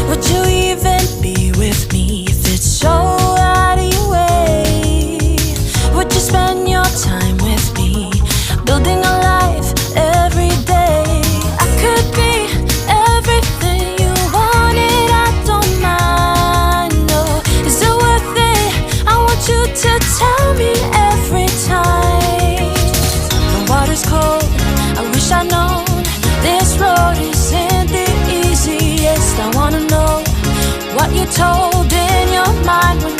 Would you even be with me if it's so out of your way? Would you spend your time with me, building a life every day? I could be everything you wanted, I don't mind, no. Is it worth it? I want you to tell me every time. The water's cold, I wish I'd known. This road isn't the easiest. I wanna know what you told in your mind when